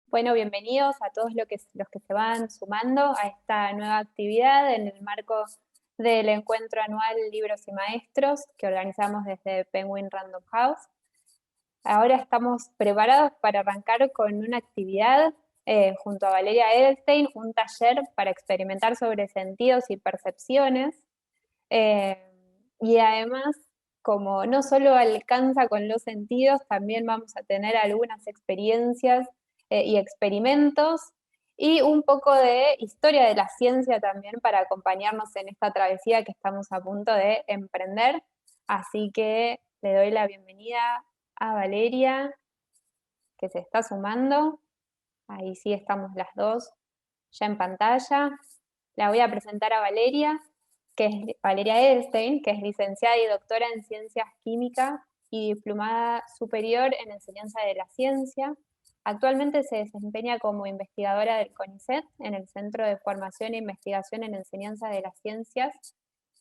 Bueno, bienvenidos a todos los que se van sumando a esta nueva actividad en el marco del encuentro anual Libros y Maestros que organizamos desde Penguin Random House. Ahora estamos preparados para arrancar con una actividad junto a Valeria Edelstein, un taller para experimentar sobre sentidos y percepciones. Y además, como no solo alcanza con los sentidos, también vamos a tener algunas experiencias y experimentos y un poco de historia de la ciencia también para acompañarnos en esta travesía que estamos a punto de emprender. Así que le doy la bienvenida a Valeria, que se está sumando. Ahí sí estamos las dos ya en pantalla. La voy a presentar a Valeria, que es Valeria Edelstein, que es licenciada y doctora en Ciencias Químicas y diplomada superior en Enseñanza de la Ciencia. Actualmente se desempeña como investigadora del CONICET en el Centro de Formación e Investigación en Enseñanza de las Ciencias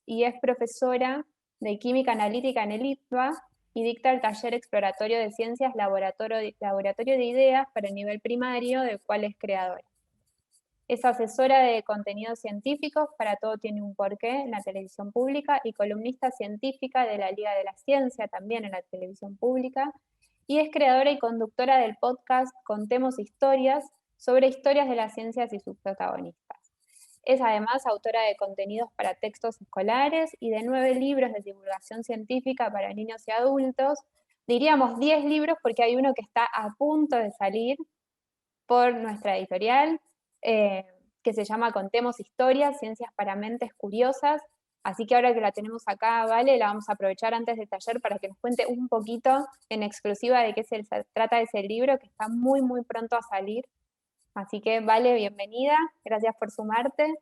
y es profesora de Química Analítica en el ITBA y dicta el taller exploratorio de ciencias laboratorio de ideas para el nivel primario, del cual es creadora. Es asesora de contenidos científicos para Todo Tiene un Porqué en la televisión pública y columnista científica de la Liga de la Ciencia también en la televisión pública. Y es creadora y conductora del podcast Contemos Historias sobre historias de las ciencias y sus protagonistas. Es además autora de contenidos para textos escolares y de 9 libros de divulgación científica para niños y adultos. Diríamos 10 libros porque hay uno que está a punto de salir por nuestra editorial, que se llama Contemos Historias, Ciencias para Mentes Curiosas. Así que ahora que la tenemos acá, Vale, la vamos a aprovechar antes del taller para que nos cuente un poquito en exclusiva de qué se trata ese libro, que está muy, muy pronto a salir. Así que, Vale, bienvenida. Gracias por sumarte.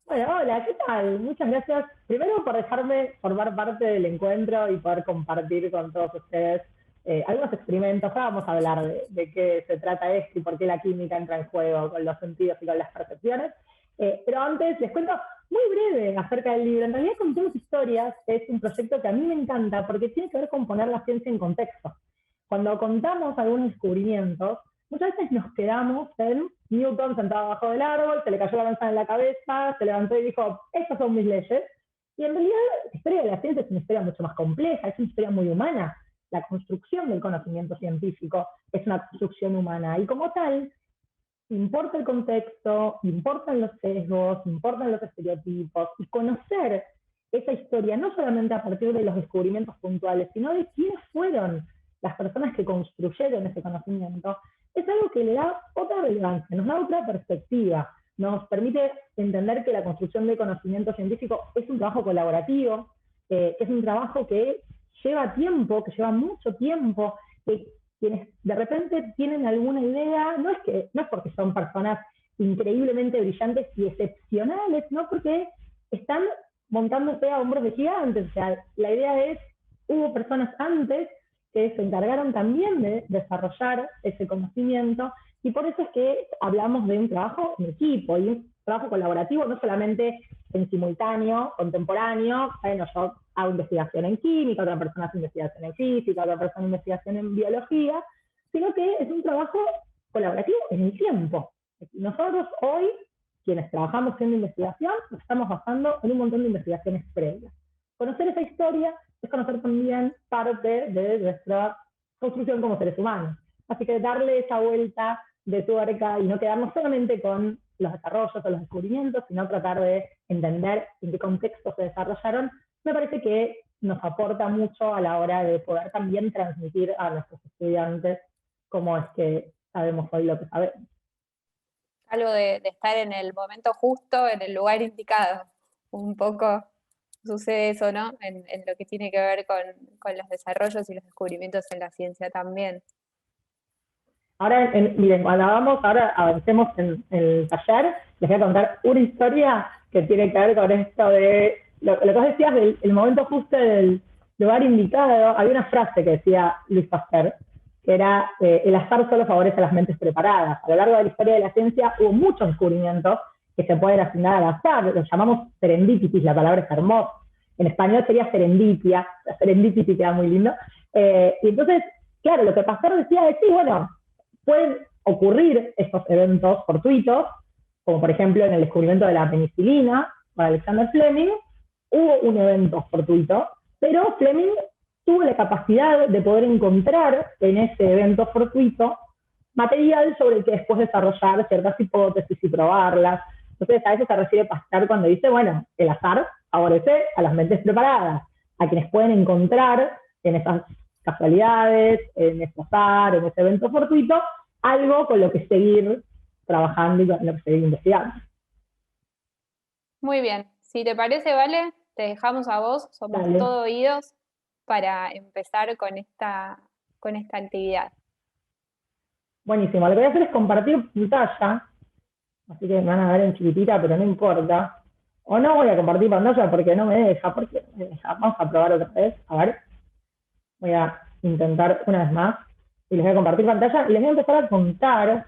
Bueno, hola, ¿qué tal? Muchas gracias primero por dejarme formar parte del encuentro y poder compartir con todos ustedes algunos experimentos. Ahora vamos a hablar de qué se trata esto y por qué la química entra en juego con los sentidos y con las percepciones. Pero antes les cuento muy breve acerca del libro. En realidad, Contemos Historias es un proyecto que a mí me encanta porque tiene que ver con poner la ciencia en contexto. Cuando contamos algunos descubrimientos, muchas veces nos quedamos en Newton sentado abajo del árbol, se le cayó la manzana en la cabeza, se levantó y dijo, estas son mis leyes. Y en realidad la historia de la ciencia es una historia mucho más compleja, es una historia muy humana. La construcción del conocimiento científico es una construcción humana y como tal, importa el contexto, importan los sesgos, importan los estereotipos y conocer esa historia no solamente a partir de los descubrimientos puntuales, sino de quiénes fueron las personas que construyeron ese conocimiento, es algo que le da otra relevancia, nos da otra perspectiva, nos permite entender que la construcción de conocimiento científico es un trabajo colaborativo, que es un trabajo que lleva tiempo, que lleva mucho tiempo, que quienes de repente tienen alguna idea, no es porque son personas increíblemente brillantes y excepcionales, no porque están montándose a hombros de gigantes. O sea, la idea es, hubo personas antes que se encargaron también de desarrollar ese conocimiento y por eso es que hablamos de un trabajo en equipo y un trabajo colaborativo, no solamente en simultáneo, contemporáneo. Bueno, yo hago investigación en química, otra persona hace investigación en física, otra persona investigación en biología, sino que es un trabajo colaborativo en el tiempo. Nosotros hoy, quienes trabajamos haciendo investigación, nos estamos basando en un montón de investigaciones previas. Conocer esa historia es conocer también parte de nuestra construcción como seres humanos. Así que darle esa vuelta de tuerca y no quedarnos solamente con los desarrollos o los descubrimientos, sino tratar de entender en qué contexto se desarrollaron, me parece que nos aporta mucho a la hora de poder también transmitir a nuestros estudiantes cómo es que sabemos hoy lo que sabemos. Algo de estar en el momento justo, en el lugar indicado. Un poco sucede eso, ¿no? En lo que tiene que ver con los desarrollos y los descubrimientos en la ciencia también. Ahora, miren, cuando ahora avancemos en el taller, les voy a contar una historia que tiene que ver con esto de lo que vos decías del momento justo del lugar indicado. Había una frase que decía Luis Pasteur, que era el azar solo favorece a las mentes preparadas. A lo largo de la historia de la ciencia hubo muchos descubrimientos que se pueden asignar al azar, lo llamamos serendipity, la palabra es hermosa. En español sería serendipia, la serendipity queda muy lindo. Y entonces, claro, lo que Pasteur decía es, sí, bueno, ocurrir estos eventos fortuitos, como por ejemplo en el descubrimiento de la penicilina por Alexander Fleming, hubo un evento fortuito, pero Fleming tuvo la capacidad de poder encontrar en ese evento fortuito material sobre el que después desarrollar ciertas hipótesis y probarlas. Entonces a eso se refiere Pascal cuando dice, bueno, el azar favorece a las mentes preparadas, a quienes pueden encontrar en esas casualidades, en ese azar, en ese evento fortuito, algo con lo que seguir trabajando y con lo que seguir investigando. Muy bien. Si te parece, Vale, te dejamos a vos, somos Dale. todo oídos para empezar con esta actividad. Buenísimo. Lo que voy a hacer es compartir pantalla, así que me van a ver en chiquitita, pero no importa. O no voy a compartir pantalla porque no me deja, porque me deja. Vamos a probar otra vez. A ver. Voy a intentar una vez más. Y les voy a compartir pantalla y les voy a empezar a contar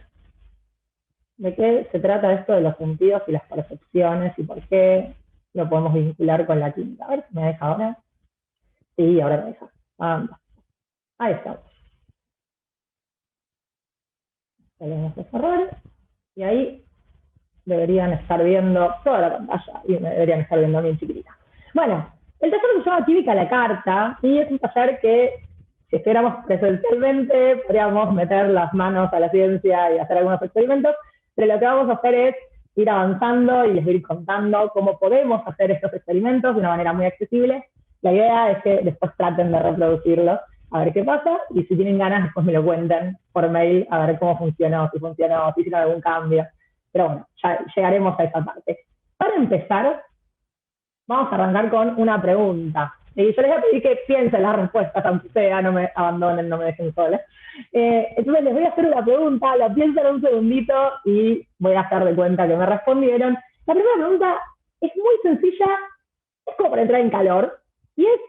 de qué se trata esto de los sentidos y las percepciones y por qué lo podemos vincular con la química. A ver si me deja ahora. Sí, ahora me deja. Ahí está. Tenemos los errores. Y ahí deberían estar viendo toda la pantalla y me deberían estar viendo bien chiquitita. Bueno, el taller se llama Química a la Carta y es un taller que, si estuviéramos presencialmente, podríamos meter las manos a la ciencia y hacer algunos experimentos, pero lo que vamos a hacer es ir avanzando y les voy a ir contando cómo podemos hacer estos experimentos de una manera muy accesible. La idea es que después traten de reproducirlos, a ver qué pasa, y si tienen ganas, después me lo cuenten por mail, a ver cómo funcionó, si hicieron algún cambio. Pero bueno, ya llegaremos a esa parte. Para empezar, vamos a arrancar con una pregunta. Y yo les voy a pedir que piensen las respuestas, aunque sea, no me abandonen, no me dejen sola. Entonces les voy a hacer una pregunta, la piensan un segundito y voy a hacer de cuenta que me respondieron. La primera pregunta es muy sencilla, es como para entrar en calor, y es,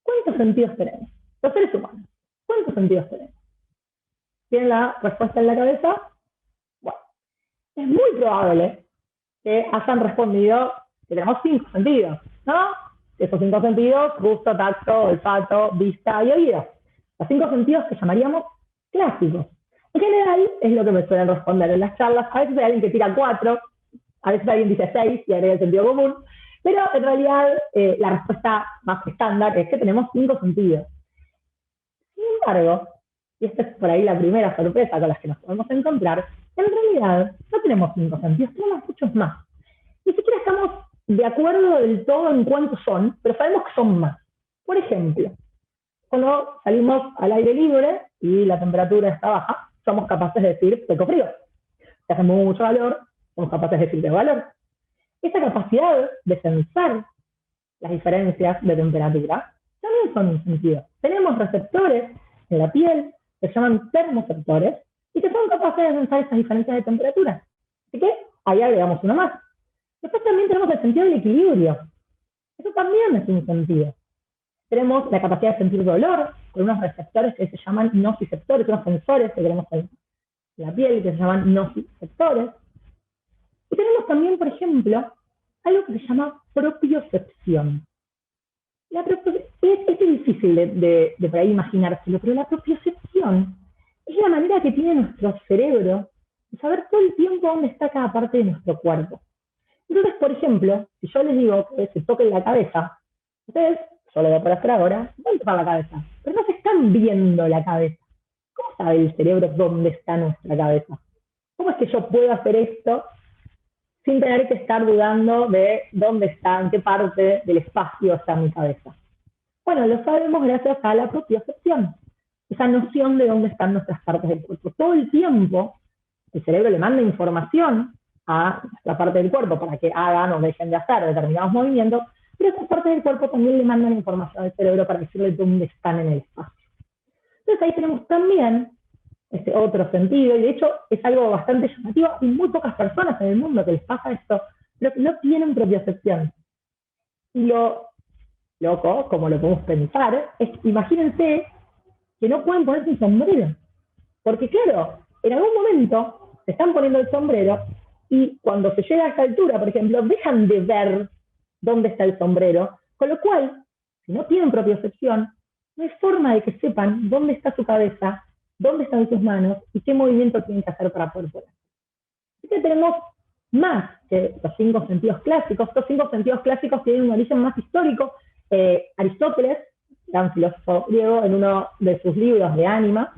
¿cuántos sentidos tenemos? Los seres humanos, ¿cuántos sentidos tenemos? ¿Tienen la respuesta en la cabeza? Bueno, es muy probable que hayan respondido que tenemos 5 sentidos, ¿no? Esos 5 sentidos, gusto, tacto, olfato, vista y oído. Los 5 sentidos que llamaríamos clásicos. En general, es lo que me suelen responder en las charlas. A veces hay alguien que tira 4, a veces alguien dice 6 y agrega el sentido común, pero en realidad la respuesta más estándar es que tenemos 5 sentidos. Sin embargo, y esta es por ahí la primera sorpresa con la que nos podemos encontrar, en realidad no tenemos 5 sentidos, tenemos muchos más. Ni siquiera estamos de acuerdo del todo en cuántos son, pero sabemos que son más. Por ejemplo, cuando salimos al aire libre y la temperatura está baja, somos capaces de decir seco frío. Si hace mucho calor, somos capaces de decir de valor. Esa capacidad de sensar las diferencias de temperatura también son un sentido. Tenemos receptores en la piel que se llaman termoceptores y que son capaces de sensar esas diferencias de temperatura. Así que ahí agregamos uno más. Después también tenemos el sentido del equilibrio. Eso también es un sentido. Tenemos la capacidad de sentir dolor con unos receptores que se llaman nociceptores, unos sensores que tenemos en la piel que se llaman nociceptores. Y tenemos también, por ejemplo, algo que se llama propiocepción. Es difícil de por ahí imaginárselo, pero la propiocepción es la manera que tiene nuestro cerebro de saber todo el tiempo dónde está cada parte de nuestro cuerpo. Entonces, por ejemplo, si yo les digo que se toquen la cabeza, ustedes, yo lo voy a poder hacer ahora, van a tocar la cabeza, pero no se están viendo la cabeza. ¿Cómo sabe el cerebro dónde está nuestra cabeza? ¿Cómo es que yo puedo hacer esto sin tener que estar dudando de dónde está, en qué parte del espacio está mi cabeza? Bueno, lo sabemos gracias a la propiocepción, esa noción de dónde están nuestras partes del cuerpo. Todo el tiempo el cerebro le manda información a nuestra parte del cuerpo para que hagan o dejen de hacer determinados movimientos, pero esas partes del cuerpo también le mandan información al cerebro para decirle dónde están en el espacio. Entonces ahí tenemos también este otro sentido, y de hecho es algo bastante llamativo, y muy pocas personas en el mundo que les pasa esto, pero que no tienen propiocepción. Y lo loco, como lo podemos pensar, es, imagínense que no pueden ponerse un sombrero, porque claro, en algún momento se están poniendo el sombrero, y cuando se llega a esta altura, por ejemplo, dejan de ver dónde está el sombrero, con lo cual, si no tienen propiocepción, no hay forma de que sepan dónde está su cabeza dónde están sus manos y qué movimiento tienen que hacer para poder volar. Así que tenemos más que los 5 sentidos clásicos. Estos 5 sentidos clásicos tienen un origen más histórico. Aristóteles, gran filósofo griego, en uno de sus libros de Ánima,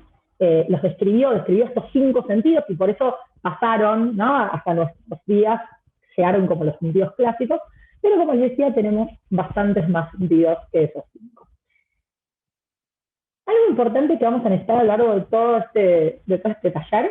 los describió estos 5 sentidos y por eso pasaron, ¿no?, hasta nuestros días, llegaron como los sentidos clásicos, pero como les decía, tenemos bastantes más sentidos que esos 5. Algo importante que vamos a necesitar a lo largo de todo este taller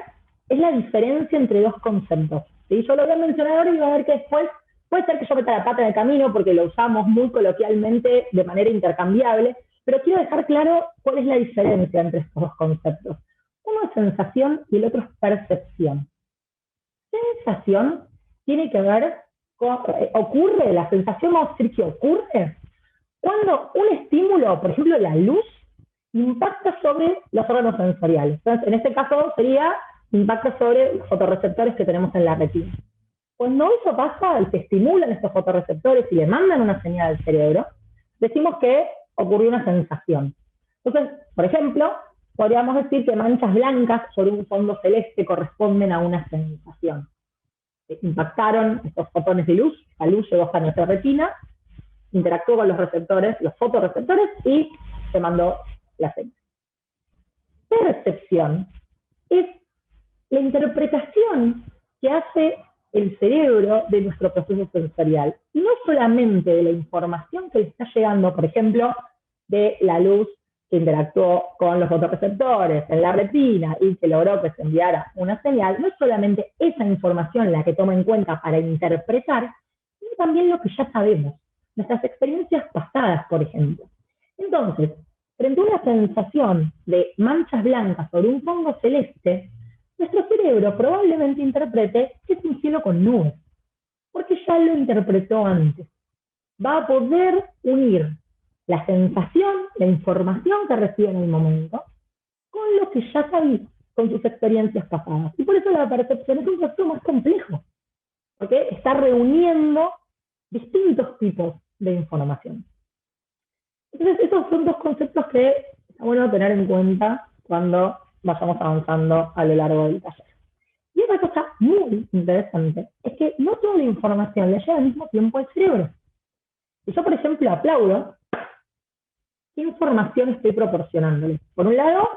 es la diferencia entre 2 conceptos. ¿Sí? Yo lo voy a mencionar ahora y voy a ver que después puede ser que yo meta la pata en el camino porque lo usamos muy coloquialmente de manera intercambiable, pero quiero dejar claro cuál es la diferencia entre estos 2 conceptos. Uno es sensación y el otro es percepción. Sensación tiene que ver con, ocurre, la sensación, vamos a decir que ocurre cuando un estímulo, por ejemplo la luz, impacta sobre los órganos sensoriales. Entonces, en este caso sería impacta sobre los fotorreceptores que tenemos en la retina. Cuando eso pasa y se estimulan estos fotorreceptores y le mandan una señal al cerebro, decimos que ocurrió una sensación. Entonces, por ejemplo, podríamos decir que manchas blancas sobre un fondo celeste corresponden a una sensación. Impactaron estos fotones de luz, la luz llegó hasta nuestra retina, interactuó con los receptores, los fotorreceptores, y se mandó la señal. Percepción es la interpretación que hace el cerebro de nuestro proceso sensorial. Y no solamente de la información que le está llegando, por ejemplo, de la luz que interactuó con los fotorreceptores en la retina y que logró que se enviara una señal, no es solamente esa información la que toma en cuenta para interpretar, sino también lo que ya sabemos, nuestras experiencias pasadas, por ejemplo. Entonces, frente a una sensación de manchas blancas sobre un fondo celeste, nuestro cerebro probablemente interprete que es un cielo con nubes, porque ya lo interpretó antes. Va a poder unir la sensación, la información que recibe en el momento, con lo que ya sabía, con sus experiencias pasadas. Y por eso la percepción es un concepto más complejo, porque está reuniendo distintos tipos de información. Entonces, esos son 2 conceptos que está bueno tener en cuenta cuando vayamos avanzando a lo largo del taller. Y otra cosa muy interesante es que no toda la información le llega al mismo tiempo al cerebro. Si yo, por ejemplo, aplaudo, ¿qué información estoy proporcionándole? Por un lado,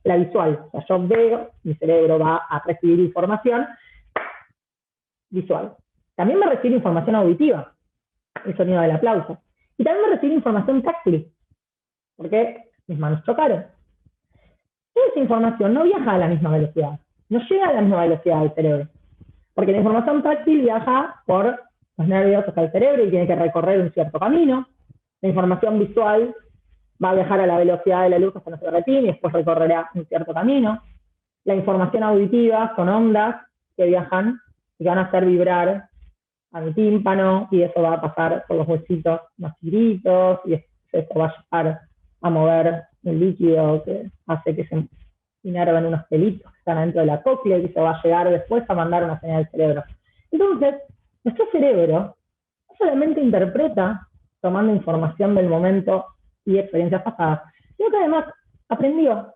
la visual. O sea, yo veo, mi cerebro va a recibir información visual. También me recibe información auditiva, el sonido del aplauso. Y también me recibe información táctil, porque mis manos chocaron. Toda esa información no viaja a la misma velocidad, no llega a la misma velocidad al cerebro, porque la información táctil viaja por los nervios hasta el cerebro y tiene que recorrer un cierto camino. La información visual va a viajar a la velocidad de la luz hasta nuestra retina y después recorrerá un cierto camino. La información auditiva son ondas que viajan y van a hacer vibrar a mi tímpano, y eso va a pasar por los huesitos más chiquitos, y eso va a llevar a mover un líquido que hace que se inerven unos pelitos que están dentro de la cóclea, y eso va a llegar después a mandar una señal al cerebro. Entonces, nuestro cerebro no solamente interpreta tomando información del momento y experiencias pasadas, sino que además aprendió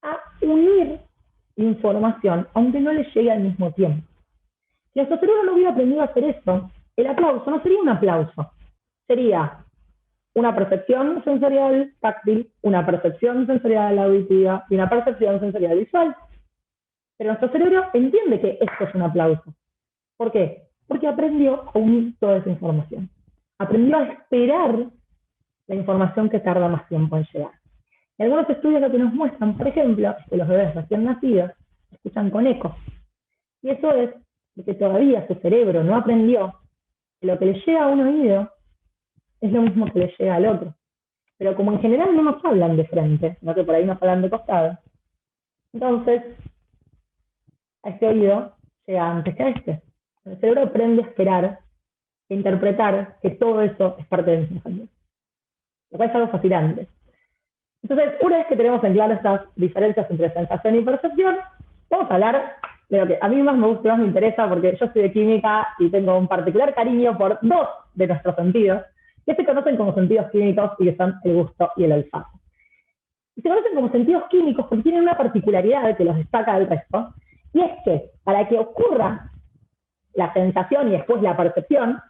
a unir información, aunque no le llegue al mismo tiempo. Si nuestro cerebro no hubiera aprendido a hacer esto, el aplauso no sería un aplauso, sería una percepción sensorial táctil, una percepción sensorial auditiva y una percepción sensorial visual. Pero nuestro cerebro entiende que esto es un aplauso. ¿Por qué? Porque aprendió a unir toda esa información. Aprendió a esperar la información que tarda más tiempo en llegar. Y algunos estudios lo que nos muestran, por ejemplo, es que los bebés recién nacidos escuchan con eco. Y eso es porque todavía su cerebro no aprendió que lo que le llega a un oído es lo mismo que le llega al otro. Pero como en general no nos hablan de frente, sino que por ahí nos hablan de costado, entonces a este oído llega antes que a este. El cerebro aprende a esperar, a interpretar que todo eso es parte de nuestra familia. Lo cual es algo fascinante. Entonces, una vez que tenemos en claro estas diferencias entre sensación y percepción, vamos a hablar de lo que a mí más me gusta y más me interesa, porque yo soy de química y tengo un particular cariño por 2 de nuestros sentidos, que se conocen como sentidos químicos y que son el gusto y el olfato. Y se conocen como sentidos químicos porque tienen una particularidad que los destaca del resto, y es que para que ocurra la sensación y después la percepción,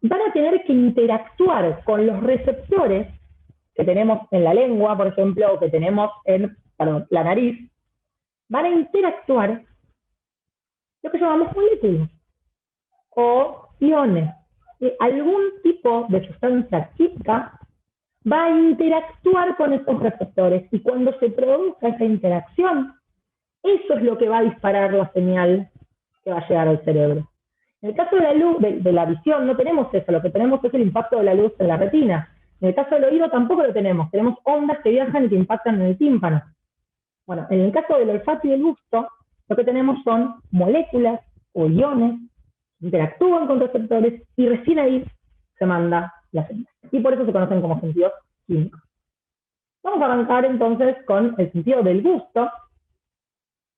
van a tener que interactuar con los receptores que tenemos en la lengua, por ejemplo, o que tenemos en la nariz, van a interactuar lo que llamamos moléculas o iones. Algún tipo de sustancia química va a interactuar con esos receptores y cuando se produzca esa interacción, eso es lo que va a disparar la señal que va a llegar al cerebro. En el caso de la luz, de la visión, no tenemos eso, lo que tenemos es el impacto de la luz en la retina. En el caso del oído tampoco lo tenemos ondas que viajan y que impactan en el tímpano. Bueno, en el caso del olfato y del gusto, lo que tenemos son moléculas o iones que interactúan con receptores y recién ahí se manda la señal. Y por eso se conocen como sentidos químicos. Vamos a arrancar entonces con el sentido del gusto.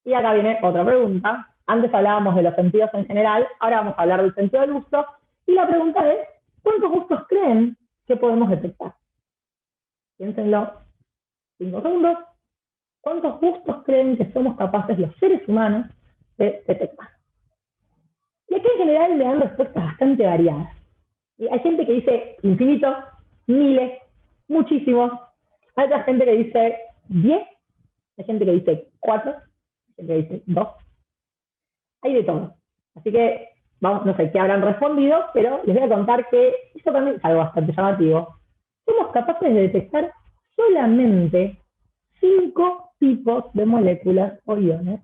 Y acá viene otra pregunta. Antes hablábamos de los sentidos en general, ahora vamos a hablar del sentido del gusto. Y la pregunta es, ¿cuántos gustos creen que podemos detectar? Piénsenlo 5 segundos. ¿Cuántos gustos creen que somos capaces los seres humanos de detectar? Y aquí en general me dan respuestas bastante variadas. Y hay gente que dice infinito, miles, muchísimos. Hay otra gente que dice 10, hay gente que dice 4, hay gente que dice 2. Hay de todo. Así que, vamos, no sé qué habrán respondido, pero les voy a contar que esto también es algo bastante llamativo. Somos capaces de detectar solamente 5 tipos de moléculas o iones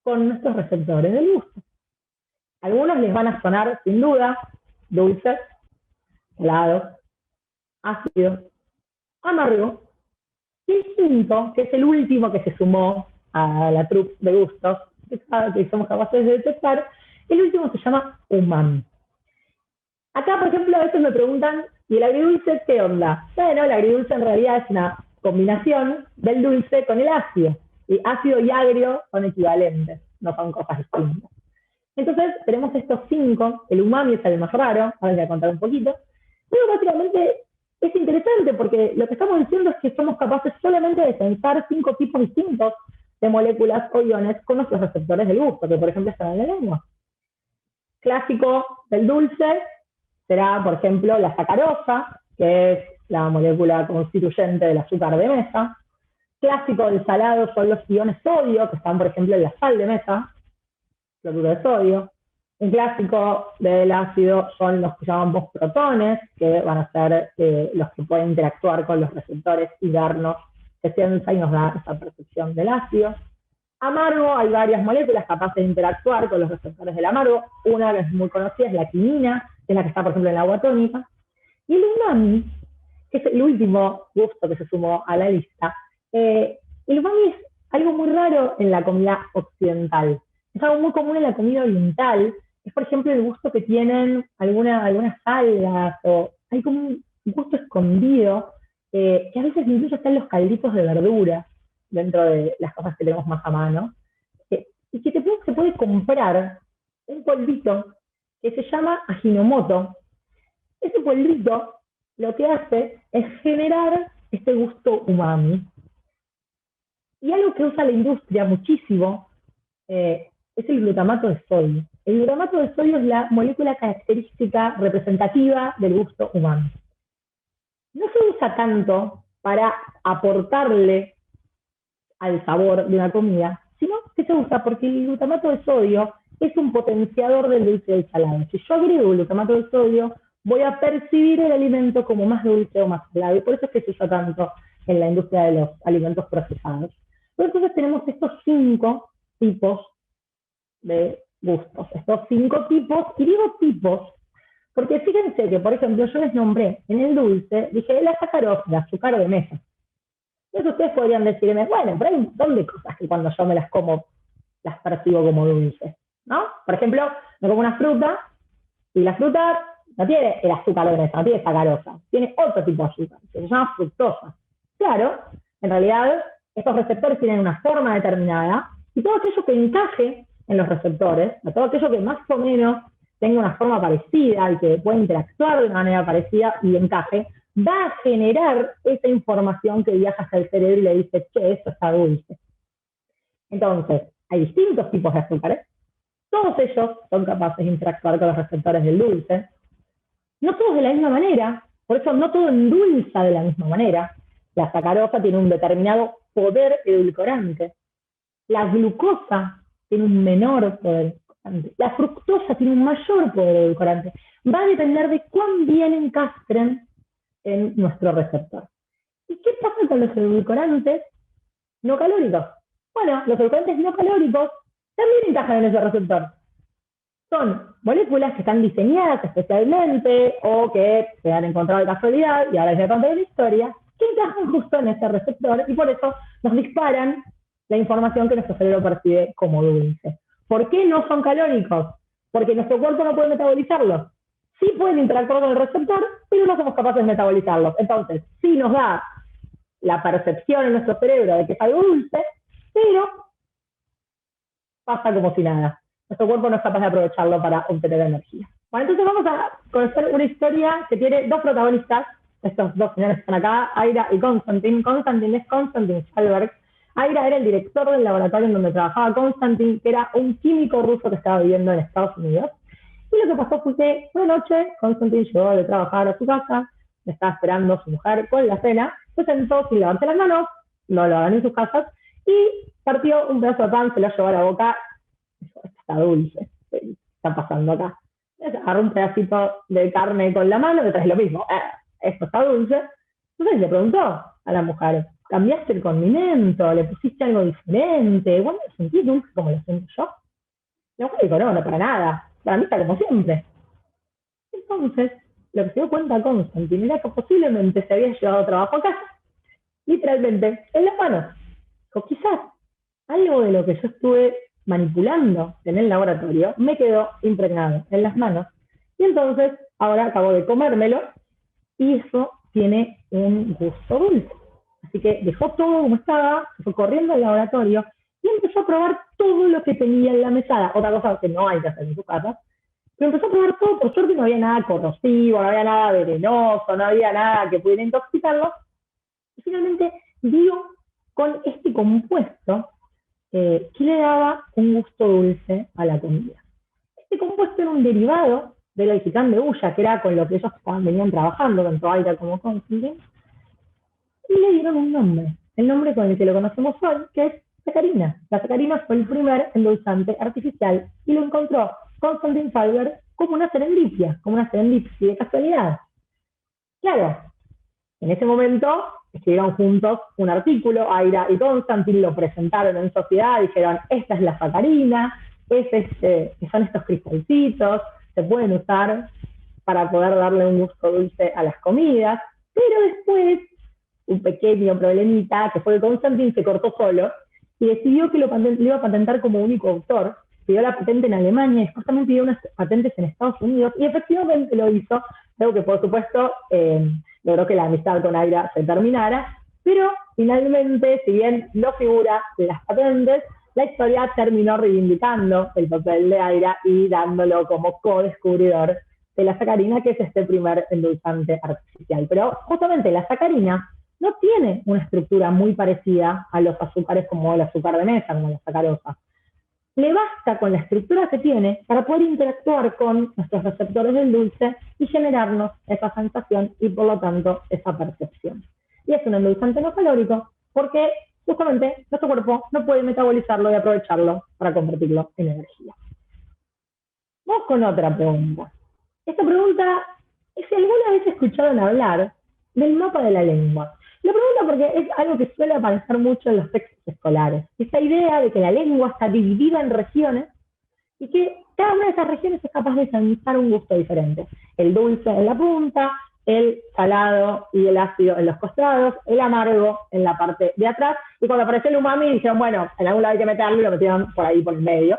con nuestros receptores del gusto. Algunos les van a sonar, sin duda, dulces, salados, ácidos, amargos. Y el quinto, que es el último que se sumó a la troupe de gustos, que somos capaces de detectar, el último se llama umami. Acá, por ejemplo, a veces me preguntan, ¿y el agridulce qué onda? Bueno, el agridulce en realidad es una combinación del dulce con el ácido. Y ácido y agrio son equivalentes, no son cosas distintas. Entonces, tenemos estos 5, el umami es el más raro, ahora les voy a contar un poquito, pero básicamente es interesante porque lo que estamos diciendo es que somos capaces solamente de sensar 5 tipos distintos de moléculas o iones con nuestros receptores del gusto, que por ejemplo están en la lengua. Clásico del dulce será, por ejemplo, la sacarosa, que es la molécula constituyente del azúcar de mesa. Clásico del salado son los iones sodio, que están, por ejemplo, en la sal de mesa, cloruro de sodio. Un clásico del ácido son los que llamamos protones, que van a ser los que pueden interactuar con los receptores y darnos esencia y nos da esa percepción del ácido. Amargo, hay varias moléculas capaces de interactuar con los receptores del amargo. Una que es muy conocida es la quinina, que es la que está, por ejemplo, en el agua tónica. Y el umami, que es el último gusto que se sumó a la lista, el umami es algo muy raro en la comida occidental. Es algo muy común en la comida oriental. Es, por ejemplo, el gusto que tienen algunas algas, o hay como un gusto escondido, que a veces incluso está en los calditos de verdura, dentro de las cosas que tenemos más a mano, y que se puede comprar un polvito que se llama Ajinomoto. Ese polvito lo que hace es generar este gusto umami. Y algo que usa la industria muchísimo es el glutamato de sodio. El glutamato de sodio es la molécula característica representativa del gusto umami. No se usa tanto para aportarle al sabor de una comida, sino que se usa porque el glutamato de sodio es un potenciador del dulce y del salado. Si yo agrego glutamato de sodio, voy a percibir el alimento como más dulce o más salado, y por eso es que se usa tanto en la industria de los alimentos procesados. Pero entonces tenemos estos 5 tipos de gustos, estos 5 tipos, y digo tipos porque fíjense que, por ejemplo, yo les nombré en el dulce, dije la sacarosa, el azúcar de mesa. Entonces ustedes podrían decirme, bueno, pero hay un montón de cosas que cuando yo me las como, las percibo como dulces, ¿no? Por ejemplo, me como una fruta, y la fruta no tiene el azúcar de mesa, no tiene sacarosa, tiene otro tipo de azúcar, que se llama fructosa. Claro, en realidad, estos receptores tienen una forma determinada, y todo aquello que encaje en los receptores, todo aquello que más o menos tenga una forma parecida y que pueda interactuar de una manera parecida y encaje, va a generar esa información que viaja hacia el cerebro y le dice, che, esto está dulce. Entonces, hay distintos tipos de azúcares. Todos ellos son capaces de interactuar con los receptores del dulce. No todos de la misma manera, por eso no todo endulza de la misma manera. La sacarosa tiene un determinado poder edulcorante. La glucosa tiene un menor poder edulcorante. La fructosa tiene un mayor poder edulcorante. Va a depender de cuán bien encastren en nuestro receptor. ¿Y qué pasa con los edulcorantes no calóricos? Bueno, los edulcorantes no calóricos también encajan en ese receptor. Son moléculas que están diseñadas especialmente o que se han encontrado de casualidad, y ahora les voy a contar la historia, que encajan justo en ese receptor y por eso nos disparan la información que nuestro cerebro percibe como dulce. ¿Por qué no son calóricos? Porque nuestro cuerpo no puede metabolizarlos. Sí pueden interactuar con el receptor, pero no somos capaces de metabolizarlos. Entonces, sí nos da la percepción en nuestro cerebro de que es algo dulce, pero pasa como si nada. Nuestro cuerpo no es capaz de aprovecharlo para obtener energía. Bueno, entonces vamos a conocer una historia que tiene dos protagonistas, estos dos señores que están acá, Aira y Konstantin. Konstantin es Konstantin Shalberg. Aira era el director del laboratorio en donde trabajaba Konstantin, que era un químico ruso que estaba viviendo en Estados Unidos. Y lo que pasó fue que una noche Konstantin llegó de trabajar a su casa, le estaba esperando su mujer con la cena, se sentó sin lavarse las manos, no lo hagan en sus casas, y partió un pedazo de pan, se lo llevó a la boca. Esto está dulce, ¿qué está pasando acá? Agarró un pedacito de carne con la mano, detrás es lo mismo, esto está dulce. Entonces le preguntó a la mujer, ¿cambiaste el condimento? ¿Le pusiste algo diferente? ¿Vos lo sentís dulce como lo siento yo? La mujer dijo, no, no para nada, para mí está como siempre. Entonces, lo que se dio cuenta Konstantin era que posiblemente se había llevado trabajo a casa, literalmente, en las manos. O quizás algo de lo que yo estuve manipulando en el laboratorio me quedó impregnado en las manos. Y entonces, ahora acabo de comérmelo y eso tiene un gusto dulce. Así que dejó todo como estaba, se fue corriendo al laboratorio y empezó a probar todo lo que tenía en la mesada. Otra cosa que no hay que hacer en su casa. Pero empezó a probar todo, por suerte no había nada corrosivo, no había nada venenoso, no había nada que pudiera intoxicarlo. Y finalmente dio con este compuesto que le daba un gusto dulce a la comida. Este compuesto era un derivado del alquitrán de hulla, que era con lo que ellos venían trabajando, tanto Aira como Konstantin, y le dieron un nombre, el nombre con el que lo conocemos hoy, que es sacarina. La sacarina fue el primer endulzante artificial y lo encontró Konstantin Shalberg como una serendipia, como una serendipia de casualidad. Claro, en ese momento escribieron juntos un artículo, Aira y Konstantin lo presentaron en sociedad, dijeron, esta es la sacarina, son estos cristalcitos, se pueden usar para poder darle un gusto dulce a las comidas, pero después, un pequeño problemita, que fue que Konstantin se cortó solo y decidió que lo iba a patentar como único autor, pidió la patente en Alemania y después también pidió unas patentes en Estados Unidos, y efectivamente lo hizo, algo que por supuesto logró que la amistad con Aira se terminara, pero finalmente, si bien no figura en las patentes, la historia terminó reivindicando el papel de Aira y dándolo como co-descubridor de la sacarina, que es este primer endulzante artificial. Pero justamente la sacarina no tiene una estructura muy parecida a los azúcares como el azúcar de mesa, como la sacarosa. Le basta con la estructura que tiene para poder interactuar con nuestros receptores del dulce y generarnos esa sensación y por lo tanto esa percepción. Y es un endulzante no calórico porque justamente nuestro cuerpo no puede metabolizarlo y aprovecharlo para convertirlo en energía. Vamos con otra pregunta. Esta pregunta es si alguna vez escucharon hablar del mapa de la lengua. Lo pregunto porque es algo que suele aparecer mucho en los textos escolares. Esta idea de que la lengua está dividida en regiones y que cada una de esas regiones es capaz de sentir un gusto diferente. El dulce en la punta, el salado y el ácido en los costados, el amargo en la parte de atrás. Y cuando apareció el umami dijeron, bueno, en algún lado hay que meterlo y lo metieron por ahí por el medio.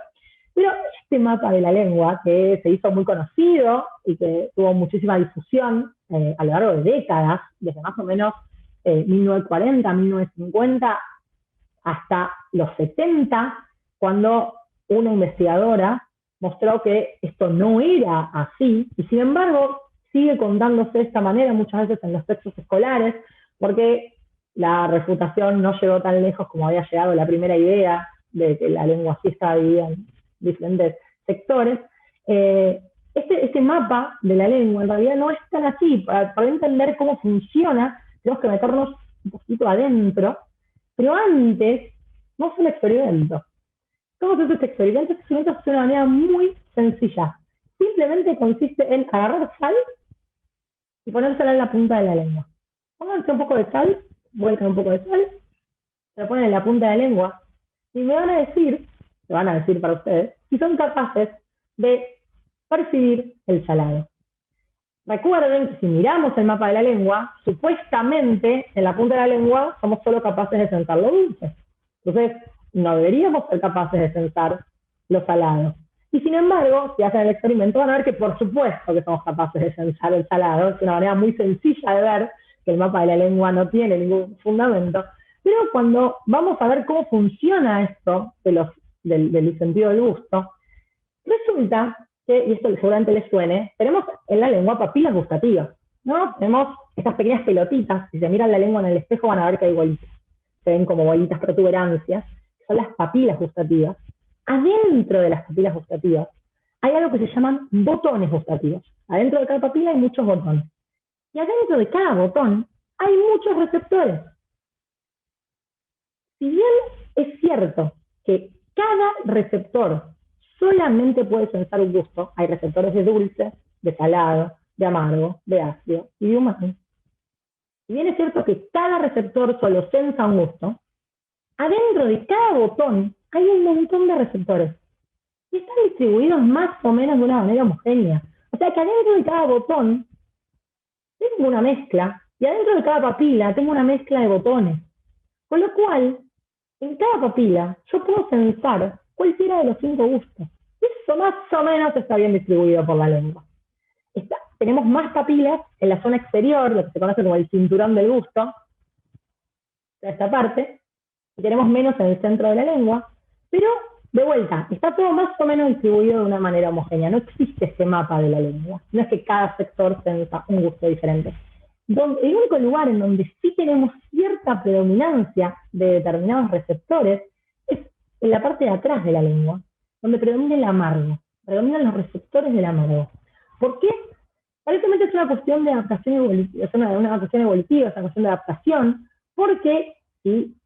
Pero este mapa de la lengua, que se hizo muy conocido y que tuvo muchísima difusión a lo largo de décadas, desde más o menos 1940, 1950, hasta los 70, cuando una investigadora mostró que esto no era así, y sin embargo sigue contándose de esta manera muchas veces en los textos escolares, porque la refutación no llegó tan lejos como había llegado la primera idea de que la lengua sí estaba dividida en diferentes sectores. Este mapa de la lengua en realidad no es tan así. Para poder entender cómo funciona, tenemos que meternos un poquito adentro, pero antes no es un experimento. ¿Cómo se hace este experimento? Este experimento es de una manera muy sencilla. Simplemente consiste en agarrar sal y ponérsela en la punta de la lengua. Pónganse un poco de sal, vuelcan un poco de sal, se lo ponen en la punta de la lengua y me van a decir para ustedes, si son capaces de percibir el salado. Recuerden que si miramos el mapa de la lengua, supuestamente en la punta de la lengua somos solo capaces de sensar lo dulce. Entonces, no deberíamos ser capaces de sensar lo salado. Y sin embargo, si hacen el experimento, van a ver que por supuesto que somos capaces de sensar el salado. Es una manera muy sencilla de ver que el mapa de la lengua no tiene ningún fundamento. Pero cuando vamos a ver cómo funciona esto del sentido del gusto, resulta que, y esto seguramente les suene, tenemos en la lengua papilas gustativas, ¿no? Tenemos estas pequeñas pelotitas, si se miran la lengua en el espejo van a ver que hay bolitas, se ven como bolitas protuberancias, son las papilas gustativas. Adentro de las papilas gustativas hay algo que se llaman botones gustativos. Adentro de cada papila hay muchos botones. Y adentro de cada botón hay muchos receptores. Si bien es cierto que cada receptor solamente puede sensar un gusto, hay receptores de dulce, de salado, de amargo, de ácido y de umami. Si bien es cierto que cada receptor solo sensa un gusto, adentro de cada botón hay un montón de receptores y están distribuidos más o menos de una manera homogénea. O sea que adentro de cada botón tengo una mezcla y adentro de cada papila tengo una mezcla de botones. Con lo cual, en cada papila yo puedo sensar cualquiera de los 5 gustos. Eso más o menos está bien distribuido por la lengua. Tenemos más papilas en la zona exterior, lo que se conoce como el cinturón del gusto, esta parte, y tenemos menos en el centro de la lengua, pero de vuelta, está todo más o menos distribuido de una manera homogénea. No existe este mapa de la lengua. No es que cada sector tenga un gusto diferente. El único lugar en donde sí tenemos cierta predominancia de determinados receptores es en la parte de atrás de la lengua, donde predomina el amargo, predominan los receptores del amargo. ¿Por qué? Aparentemente es una cuestión de adaptación evolutiva, es una cuestión evolutiva, es una cuestión de adaptación, porque ¿sí?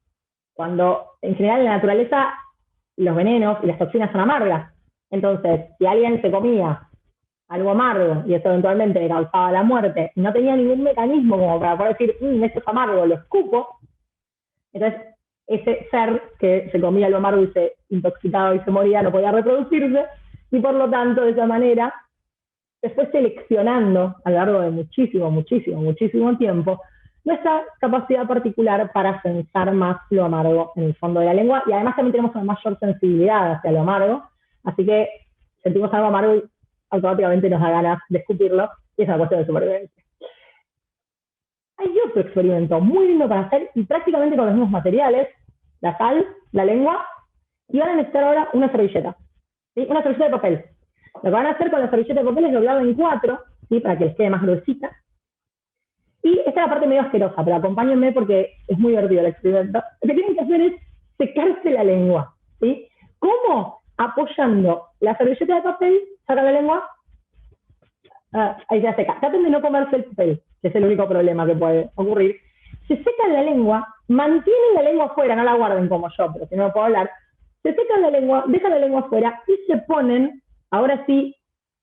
Cuando en general en la naturaleza los venenos y las toxinas son amargas, entonces si alguien se comía algo amargo y eso eventualmente le causaba la muerte y no tenía ningún mecanismo como para poder decir, esto es amargo, lo escupo, entonces ese ser que se comía algo amargo y se intoxicaba y se moría no podía reproducirse y por lo tanto de esa manera se fue seleccionando a lo largo de muchísimo tiempo nuestra capacidad particular para sensar más lo amargo en el fondo de la lengua y además también tenemos una mayor sensibilidad hacia lo amargo, así que sentimos algo amargo y automáticamente nos da ganas de escupirlo y es una cuestión de supervivencia. Hay otro experimento muy lindo para hacer y prácticamente con los mismos materiales, la sal, la lengua, y van a necesitar ahora una servilleta, ¿sí? Una servilleta de papel. Lo que van a hacer con la servilleta de papel es doblarla en 4, ¿sí? Para que les quede más gruesita. Y esta es la parte medio asquerosa, pero acompáñenme porque es muy divertido el experimento. Lo que tienen que hacer es secarse la lengua, ¿sí? ¿Cómo? Apoyando la servilleta de papel, sacan la lengua, ahí se seca. Traten de no comerse el papel, que es el único problema que puede ocurrir. Se secan la lengua, mantienen la lengua afuera, no la guarden como yo, pero si no puedo hablar. Se secan la lengua, dejan la lengua afuera y se ponen, ahora sí,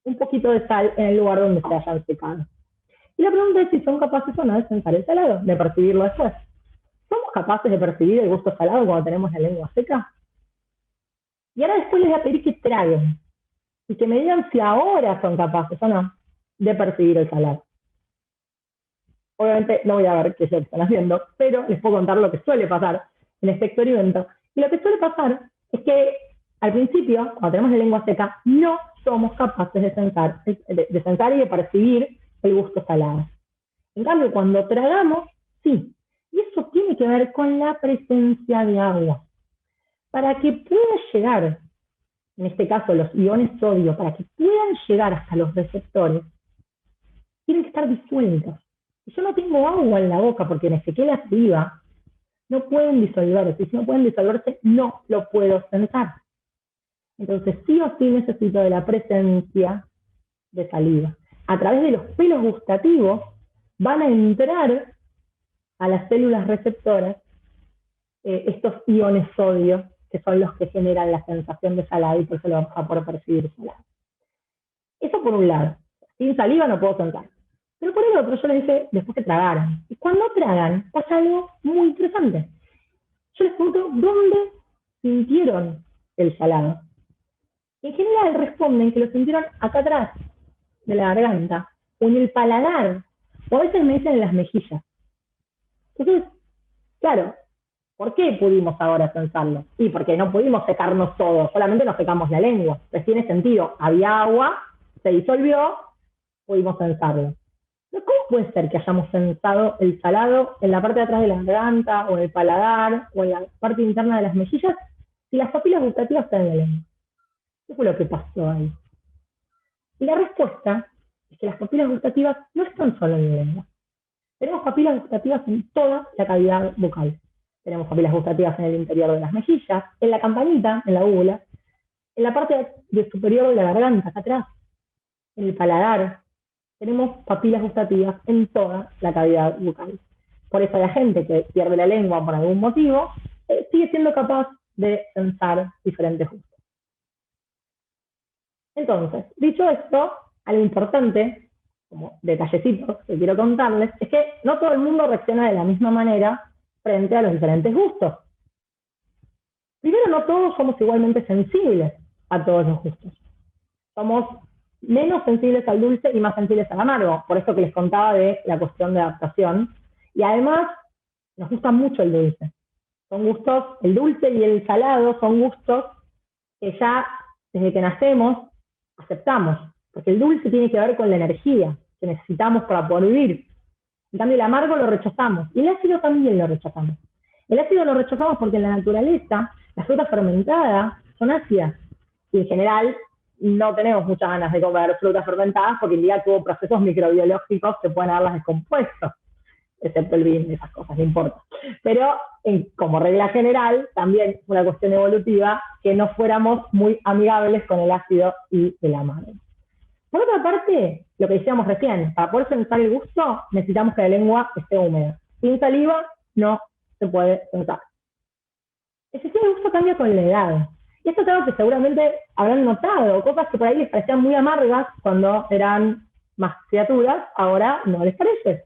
un poquito de sal en el lugar donde se hayan secado. Y la pregunta es si son capaces o no de sensar el salado, de percibirlo después. ¿Somos capaces de percibir el gusto salado cuando tenemos la lengua seca? Y ahora después les voy a pedir que traguen y que me digan si ahora son capaces o no de percibir el salado. Obviamente no voy a ver qué es lo que están haciendo, pero les puedo contar lo que suele pasar en este experimento. Y lo que suele pasar es que al principio, cuando tenemos la lengua seca, no somos capaces de sensar y de percibir el gusto salado. En cambio, cuando tragamos, sí. Y eso tiene que ver con la presencia de agua. Para que pueda llegar, en este caso los iones sodio, para que puedan llegar hasta los receptores, tienen que estar disueltos. Si yo no tengo agua en la boca porque me sequé la saliva, no pueden disolverse. Y si no pueden disolverse, no lo puedo sensar. Entonces, sí o sí necesito de la presencia de saliva. A través de los pelos gustativos van a entrar a las células receptoras estos iones sodio, que son los que generan la sensación de salado y por eso lo vamos a poder percibir salado. Eso por un lado. Sin saliva no puedo sensar. Pero por el otro, yo les dije después que tragaran. Y cuando tragan, pasa algo muy interesante. Yo les pregunto, ¿dónde sintieron el salado? Y en general responden que lo sintieron acá atrás, de la garganta, o en el paladar, o a veces me dicen en las mejillas. Entonces, claro, ¿por qué pudimos ahora sensarlo? Y porque no pudimos secarnos todo, solamente nos secamos la lengua. Entonces tiene sentido, había agua, se disolvió, pudimos sensarlo. Pero ¿cómo puede ser que hayamos sensado el salado en la parte de atrás de la garganta, o en el paladar, o en la parte interna de las mejillas, si las papilas gustativas están en la lengua? ¿Qué fue lo que pasó ahí? Y la respuesta es que las papilas gustativas no están solo en la lengua. Tenemos papilas gustativas en toda la cavidad bucal. Tenemos papilas gustativas en el interior de las mejillas, en la campanita, en la úvula, en la parte superior de la garganta, acá atrás, en el paladar. Tenemos papilas gustativas en toda la cavidad bucal. Por eso la gente que pierde la lengua por algún motivo sigue siendo capaz de sensar diferentes gustos. Entonces, dicho esto, algo importante, como detallecitos que quiero contarles, es que no todo el mundo reacciona de la misma manera frente a los diferentes gustos. Primero, no todos somos igualmente sensibles a todos los gustos. Somos menos sensibles al dulce y más sensibles al amargo, por eso que les contaba de la cuestión de adaptación. Y además, nos gusta mucho el dulce. Son gustos, el dulce y el salado son gustos que ya desde que nacemos aceptamos, porque el dulce tiene que ver con la energía que necesitamos para poder vivir. En cambio, el amargo lo rechazamos, y el ácido también lo rechazamos. El ácido lo rechazamos porque en la naturaleza las frutas fermentadas son ácidas, y en general no tenemos muchas ganas de comer frutas fermentadas porque indica que hubo procesos microbiológicos que pueden haberlas descompuesto, excepto el vino, esas cosas, no importa. Pero como regla general, también es una cuestión evolutiva que no fuéramos muy amigables con el ácido y el amargo. Por otra parte, lo que decíamos recién, para poder sensar el gusto, necesitamos que la lengua esté húmeda. Sin saliva no se puede sensar. El sentido del gusto cambia con la edad. Y esto es algo que seguramente habrán notado, cosas que por ahí les parecían muy amargas cuando eran más criaturas, ahora no les parece.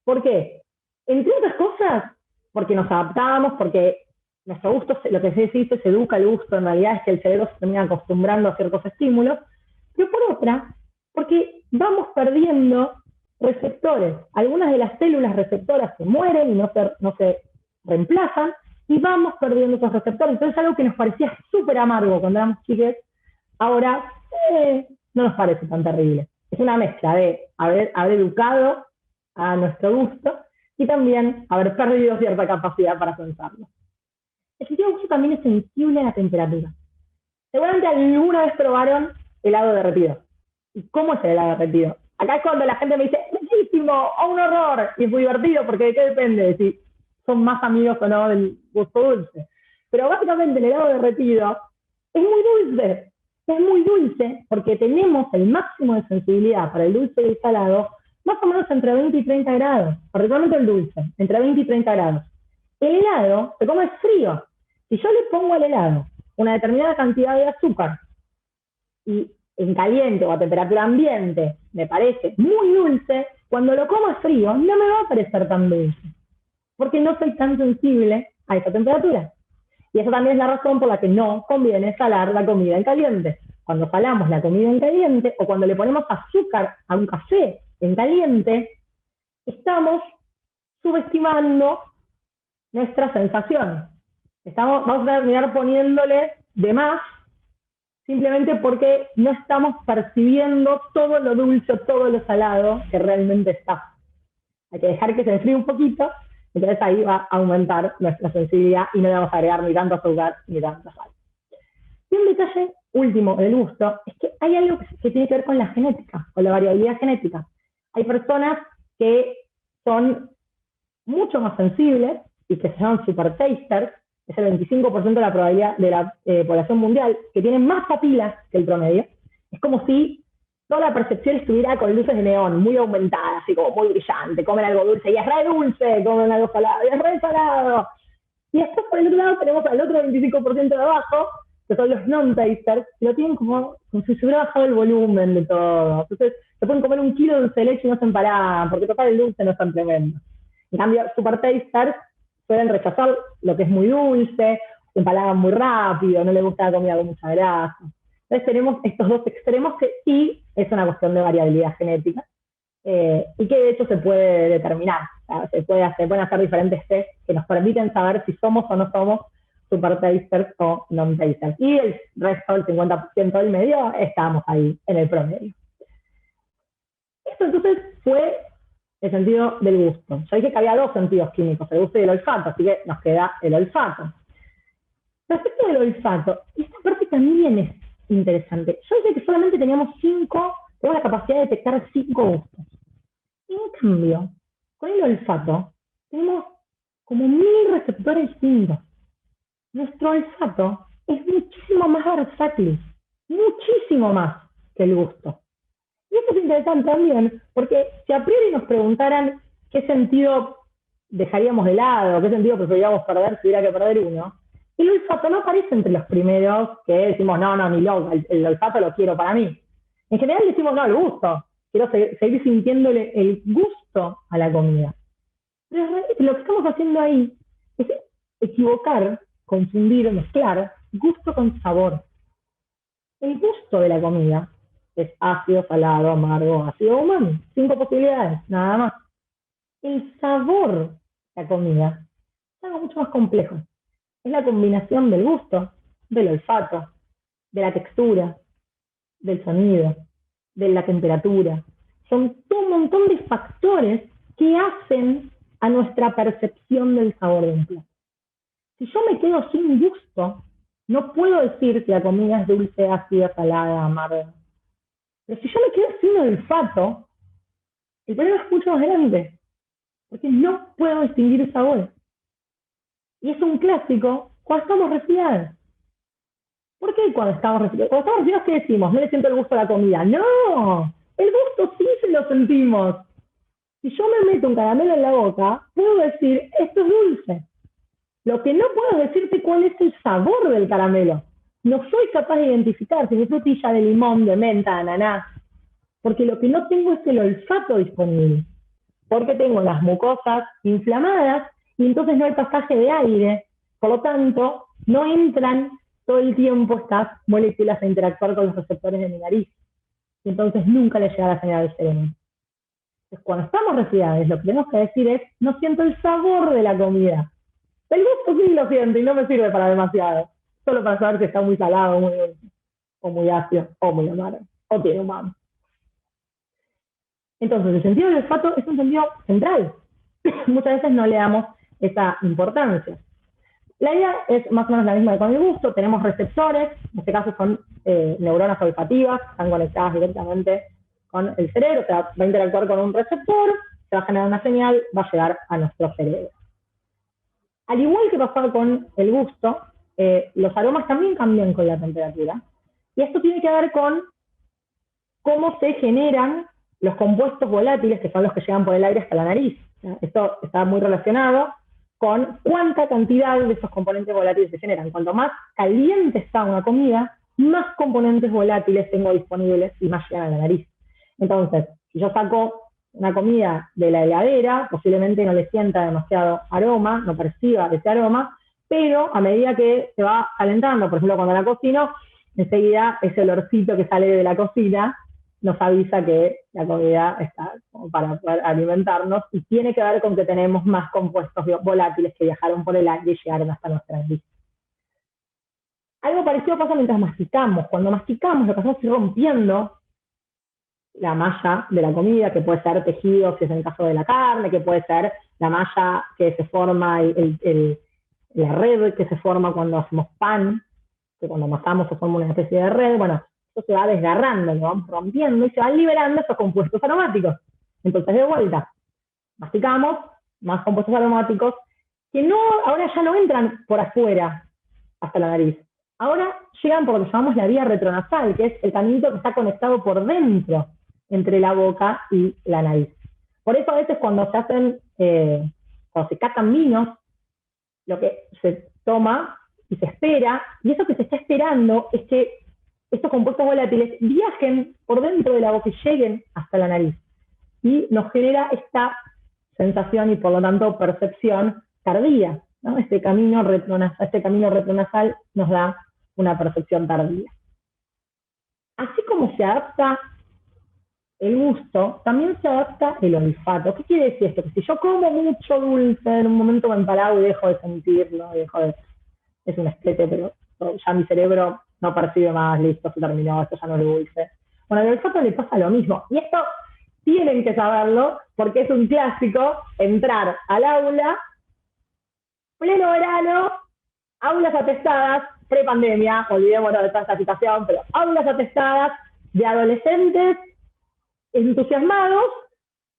¿Por qué? Entre otras cosas, porque nos adaptamos, porque nuestro gusto, lo que se dice, se educa el gusto, en realidad es que el cerebro se termina acostumbrando a ciertos estímulos, pero por otra, porque vamos perdiendo receptores. Algunas de las células receptoras se mueren y no se reemplazan, y vamos perdiendo esos receptores. Entonces algo que nos parecía súper amargo cuando éramos chiques, ahora no nos parece tan terrible. Es una mezcla de haber educado a nuestro gusto y también haber perdido cierta capacidad para sensarlo. El sentido del gusto también es sensible a la temperatura. Seguramente alguna vez probaron helado derretido. ¿Y cómo es el helado derretido? Acá es cuando la gente me dice, ¡riquísimo! ¡O un horror! Y es muy divertido porque de qué depende, de si son más amigos o no del gusto dulce. Pero básicamente el helado derretido es muy dulce. Es muy dulce porque tenemos el máximo de sensibilidad para el dulce y el salado más o menos entre 20 y 30 grados, particularmente el dulce, entre 20 y 30 grados. El helado se come frío. Si yo le pongo al helado una determinada cantidad de azúcar y en caliente o a temperatura ambiente me parece muy dulce, cuando lo como frío no me va a parecer tan dulce, porque no soy tan sensible a esa temperatura. Y eso también es la razón por la que no conviene salar la comida en caliente. Cuando salamos la comida en caliente o cuando le ponemos azúcar a un café en caliente, estamos subestimando nuestra sensación. Vamos a terminar poniéndole de más simplemente porque no estamos percibiendo todo lo dulce, todo lo salado que realmente está. Hay que dejar que se enfríe un poquito, entonces ahí va a aumentar nuestra sensibilidad y no le vamos a agregar ni tanto azúcar ni tanta sal. Y un detalle último del gusto es que hay algo que tiene que ver con la genética, con la variabilidad genética. Hay personas que son mucho más sensibles y que se llaman super tasters, es el 25% de la probabilidad de la población mundial, que tienen más papilas que el promedio. Es como si toda la percepción estuviera con luces de neón, muy aumentadas, así como muy brillante, comen algo dulce y es re dulce, comen algo salado y es re salado. Y después por el otro lado tenemos al otro 25% de abajo, que son los non-tasters, que lo tienen como si se hubiera bajado el volumen de todo. Entonces se pueden comer 1 kilo de dulce de leche y no se empalagan, porque total el dulce no es tan tremendo. En cambio, super tasters suelen rechazar lo que es muy dulce, se empalagan muy rápido, no les gusta la comida con mucha grasa. Entonces tenemos estos dos extremos que sí es una cuestión de variabilidad genética y que de hecho se puede determinar. O sea, se pueden hacer diferentes test que nos permiten saber si somos o no somos super tasters o non-tasters. Y el resto, el 50% del medio, estamos ahí en el promedio. Esto entonces fue el sentido del gusto. Yo dije que había 2 sentidos químicos, el gusto y el olfato, así que nos queda el olfato. Respecto del olfato, esta parte también es interesante. Yo dije que solamente tenemos la capacidad de detectar 5 gustos. En cambio, con el olfato, tenemos como 1000 receptores distintos. Nuestro olfato es muchísimo más versátil, muchísimo más que el gusto. Y esto es interesante también, porque si a priori nos preguntaran qué sentido dejaríamos de lado, qué sentido preferiríamos perder si hubiera que perder uno, el olfato no aparece entre los primeros que decimos, no, ni loco, el olfato lo quiero para mí. En general decimos, no, el gusto. Quiero seguir sintiéndole el gusto a la comida. Pero lo que estamos haciendo ahí es equivocar, confundir, mezclar gusto con sabor. El gusto de la comida es ácido, salado, amargo, ácido, umami. 5 posibilidades, nada más. El sabor de la comida es algo mucho más complejo. Es la combinación del gusto, del olfato, de la textura, del sonido, de la temperatura. Son todo un montón de factores que hacen a nuestra percepción del sabor de un plato. Si yo me quedo sin gusto, no puedo decir que la comida es dulce, ácida, salada, amarga. Pero si yo me quedo sin olfato, el problema es mucho más grande, porque no puedo distinguir sabores. Y es un clásico cuando estamos resfriados. ¿Por qué cuando estamos resfriados? Cuando estamos resfriados, ¿qué decimos? No le siento el gusto a la comida. ¡No! El gusto sí se lo sentimos. Si yo me meto un caramelo en la boca, puedo decir, esto es dulce. Lo que no puedo es decirte cuál es el sabor del caramelo. No soy capaz de identificar si es frutilla de limón, de menta, de ananá, porque lo que no tengo es el olfato disponible. Porque tengo las mucosas inflamadas y entonces no hay pasaje de aire. Por lo tanto, no entran todo el tiempo estas moléculas a interactuar con los receptores de mi nariz. Y entonces nunca le llega la señal al cerebro. Entonces, cuando estamos resfriados, lo que tenemos que decir es, no siento el sabor de la comida. El gusto sí lo siento y no me sirve para demasiado. Solo para saber si está muy salado, muy dulce, o muy ácido, o muy amargo, o tiene umami. Entonces, el sentido del olfato es un sentido central. Muchas veces no le damos esa importancia. La idea es más o menos la misma que con el gusto. Tenemos receptores, en este caso son neuronas olfativas, están conectadas directamente con el cerebro, o sea, va a interactuar con un receptor, se va a generar una señal, va a llegar a nuestro cerebro. Al igual que pasaba con el gusto, los aromas también cambian con la temperatura. Y esto tiene que ver con cómo se generan los compuestos volátiles, que son los que llegan por el aire hasta la nariz. Esto está muy relacionado con cuánta cantidad de esos componentes volátiles se generan. Cuanto más caliente está una comida, más componentes volátiles tengo disponibles y más llegan a la nariz. Entonces, si yo saco una comida de la heladera, posiblemente no le sienta demasiado aroma, no perciba ese aroma, pero a medida que se va calentando, por ejemplo, cuando la cocino, enseguida ese olorcito que sale de la cocina nos avisa que la comida está como para poder alimentarnos y tiene que ver con que tenemos más compuestos volátiles que viajaron por el aire y llegaron hasta nuestra nariz. Algo parecido pasa mientras masticamos. Cuando masticamos, lo que hacemos es ir rompiendo la malla de la comida, que puede ser tejido, si es en el caso de la carne, que puede ser la malla que se forma, la red que se forma cuando hacemos pan, que cuando amasamos se forma una especie de red. Bueno, eso se va desgarrando, lo vamos rompiendo y se van liberando esos compuestos aromáticos. Entonces, de vuelta, masticamos más compuestos aromáticos que no, ahora ya no entran por afuera hasta la nariz. Ahora llegan por lo que llamamos la vía retronasal, que es el caminito que está conectado por dentro entre la boca y la nariz. Por eso a veces cuando se hacen, cuando se catan vinos, lo que se toma y se espera, y eso que se está esperando es que estos compuestos volátiles viajen por dentro de la boca y lleguen hasta la nariz. Y nos genera esta sensación y por lo tanto percepción tardía, ¿no? Este camino retronasal nos da una percepción tardía. Así como se adapta el gusto, también se adapta el olfato. ¿Qué quiere decir esto? Que si yo como mucho dulce, en un momento me empalago y dejo de sentirlo, es un esquete, pero ya mi cerebro no percibe más, listo, se terminó, esto ya no es dulce. Bueno, al olfato le pasa lo mismo. Y esto tienen que saberlo porque es un clásico entrar al aula, pleno verano, aulas atestadas, prepandemia, olvidémonos de toda esta situación, pero aulas atestadas de adolescentes entusiasmados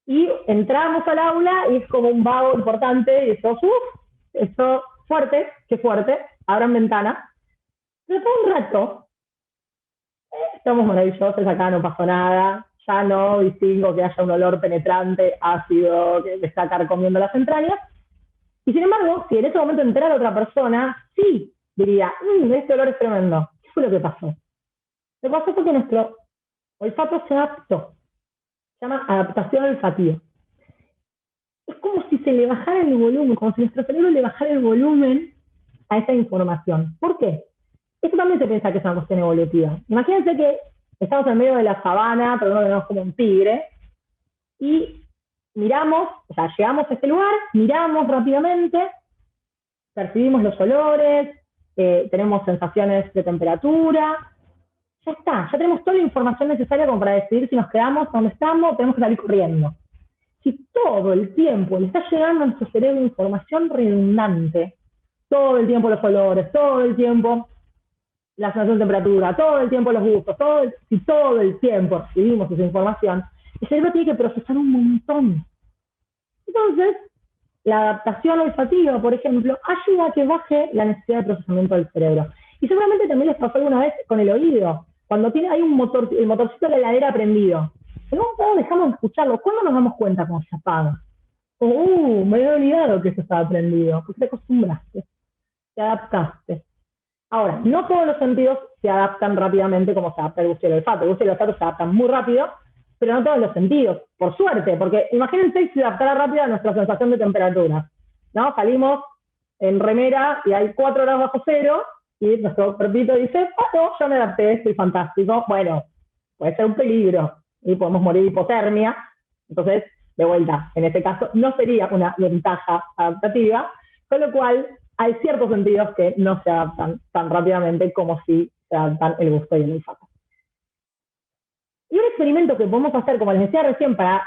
y entramos al aula y es como un vago importante y esto fuerte, qué fuerte, abran ventana. Pero todo un rato, estamos maravillosos, acá no pasó nada, ya no distingo que haya un olor penetrante, ácido, que me está carcomiendo las entrañas. Y sin embargo, si en ese momento entrara otra persona, sí diría, este olor es tremendo. ¿Qué fue lo que pasó? Lo que pasó fue que nuestro olfato se adaptó. Se llama adaptación olfativa. Es como si se le bajara el volumen, como si nuestro cerebro le bajara el volumen a esa información. ¿Por qué? Esto también se piensa que es una cuestión evolutiva. Imagínense que estamos en medio de la sabana, pero no tenemos como un tigre, y miramos, o sea, llegamos a este lugar, miramos rápidamente, percibimos los olores, tenemos sensaciones de temperatura, ya está, ya tenemos toda la información necesaria como para decidir si nos quedamos donde estamos o tenemos que salir corriendo. Si todo el tiempo le está llegando a nuestro cerebro información redundante, todo el tiempo los olores, todo el tiempo la sensación de temperatura, todo el tiempo los gustos, si todo el tiempo recibimos esa información, el cerebro tiene que procesar un montón. Entonces, la adaptación olfativa, por ejemplo, ayuda a que baje la necesidad de procesamiento del cerebro. Y seguramente también les pasó alguna vez con el oído, cuando hay un motor, el motorcito de la heladera prendido. En un momento dejamos de escucharlo. ¿Cuándo nos damos cuenta cuando se apaga? Me había olvidado que eso estaba prendido, porque te acostumbraste, te adaptaste. Ahora, no todos los sentidos se adaptan rápidamente como se adapta el gusto y el olfato. El gusto y el olfato se adaptan muy rápido, pero no todos los sentidos, por suerte, porque imagínense si se adaptara rápido a nuestra sensación de temperatura, ¿no? Salimos en remera y hay 4 grados bajo cero y nuestro cuerpito dice, no, yo me adapté, estoy fantástico. Bueno, puede ser un peligro y podemos morir de hipotermia. Entonces, de vuelta, en este caso no sería una ventaja adaptativa, con lo cual hay ciertos sentidos que no se adaptan tan rápidamente como si se adaptan el gusto y el olfato. Y un experimento que podemos hacer, como les decía recién, para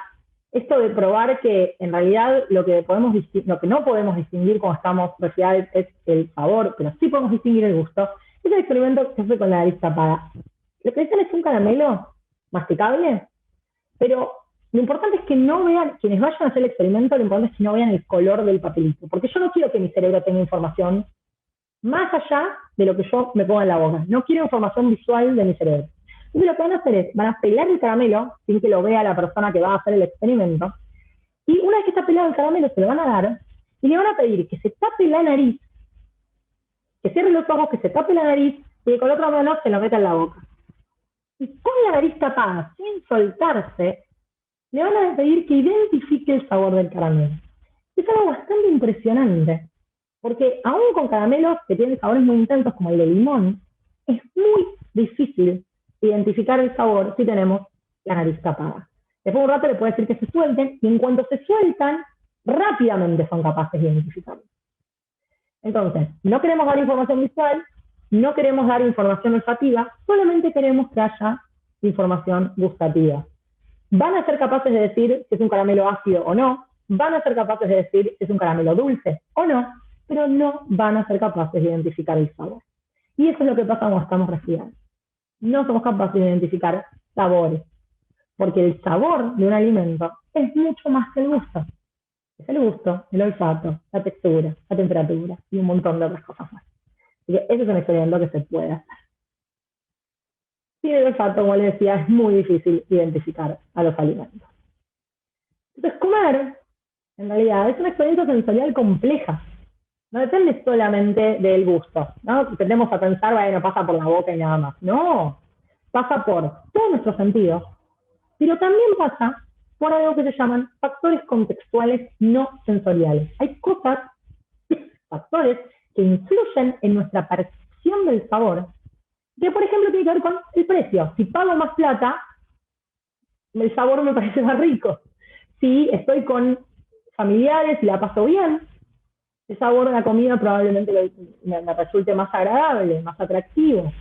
esto de probar que en realidad lo que no podemos distinguir cuando estamos resfriados es el sabor, pero sí podemos distinguir el gusto, es el experimento que se hace con la nariz tapada. Lo que dicen es un caramelo masticable, pero lo importante es que no vean, quienes vayan a hacer el experimento, lo importante es que no vean el color del papelito, porque yo no quiero que mi cerebro tenga información más allá de lo que yo me ponga en la boca. No quiero información visual de mi cerebro. Entonces lo que van a hacer es, van a pelar el caramelo, sin que lo vea la persona que va a hacer el experimento, y una vez que está pelado el caramelo, se lo van a dar, y le van a pedir que se tape la nariz, que cierre los ojos, que se tape la nariz, y que con la otra mano se lo meta en la boca. Y con la nariz tapada, sin soltarse, le van a pedir que identifique el sabor del caramelo. Es algo bastante impresionante, porque aún con caramelos que tienen sabores muy intensos como el de limón, es muy difícil identificar el sabor si tenemos la nariz tapada. Después de un rato le puede decir que se suelten, y en cuanto se sueltan, rápidamente son capaces de identificarlo. Entonces, no queremos dar información visual, no queremos dar información olfativa, solamente queremos que haya información gustativa. Van a ser capaces de decir si es un caramelo ácido o no, van a ser capaces de decir si es un caramelo dulce o no, pero no van a ser capaces de identificar el sabor. Y eso es lo que pasa cuando estamos resfriados. No somos capaces de identificar sabores. porque el sabor de un alimento es mucho más que el gusto. Es el gusto, el olfato, la textura, la temperatura y un montón de otras cosas más. Así que ese es un experimento que se puede hacer. Sin el olfato, como les decía, es muy difícil identificar a los alimentos. Entonces, comer, en realidad, es una experiencia sensorial compleja. No depende solamente del gusto, ¿no? Tendemos a pensar, bueno, pasa por la boca y nada más. No, pasa por todos nuestros sentidos, pero también pasa por algo que se llaman factores contextuales no sensoriales. Hay cosas, factores, que influyen en nuestra percepción del sabor, que por ejemplo tiene que ver con el precio. Si pago más plata, el sabor me parece más rico. Si estoy con familiares y la paso bien, el sabor de la comida probablemente me resulte más agradable, más atractivo.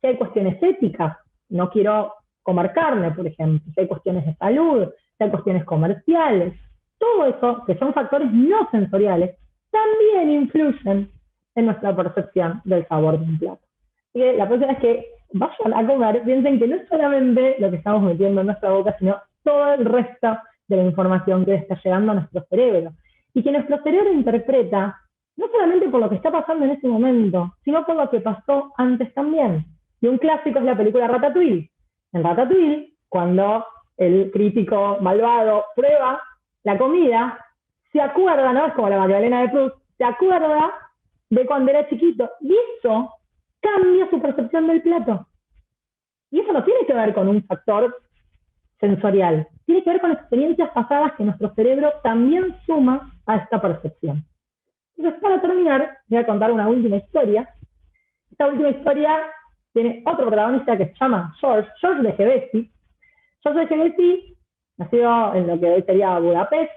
Si hay cuestiones éticas, no quiero comer carne, por ejemplo, si hay cuestiones de salud, si hay cuestiones comerciales, todo eso, que son factores no sensoriales, también influyen en nuestra percepción del sabor de un plato. Así que la próxima vez que vayan a comer, piensen que no es solamente lo que estamos metiendo en nuestra boca, sino todo el resto de la información que está llegando a nuestro cerebro. Y que nuestro cerebro interpreta no solamente por lo que está pasando en ese momento, sino por lo que pasó antes también. Y un clásico es la película Ratatouille. En Ratatouille, cuando el crítico malvado prueba la comida, se acuerda, ¿no? Es como la Magdalena de Proust, se acuerda de cuando era chiquito. Y eso cambia su percepción del plato. Y eso no tiene que ver con un factor sensorial, tiene que ver con experiencias pasadas que nuestro cerebro también suma a esta percepción. Entonces, para terminar, voy a contar una última historia. Esta última historia tiene otro protagonista que se llama George de Gevesi. George de Gevesi nació en lo que hoy sería Budapest,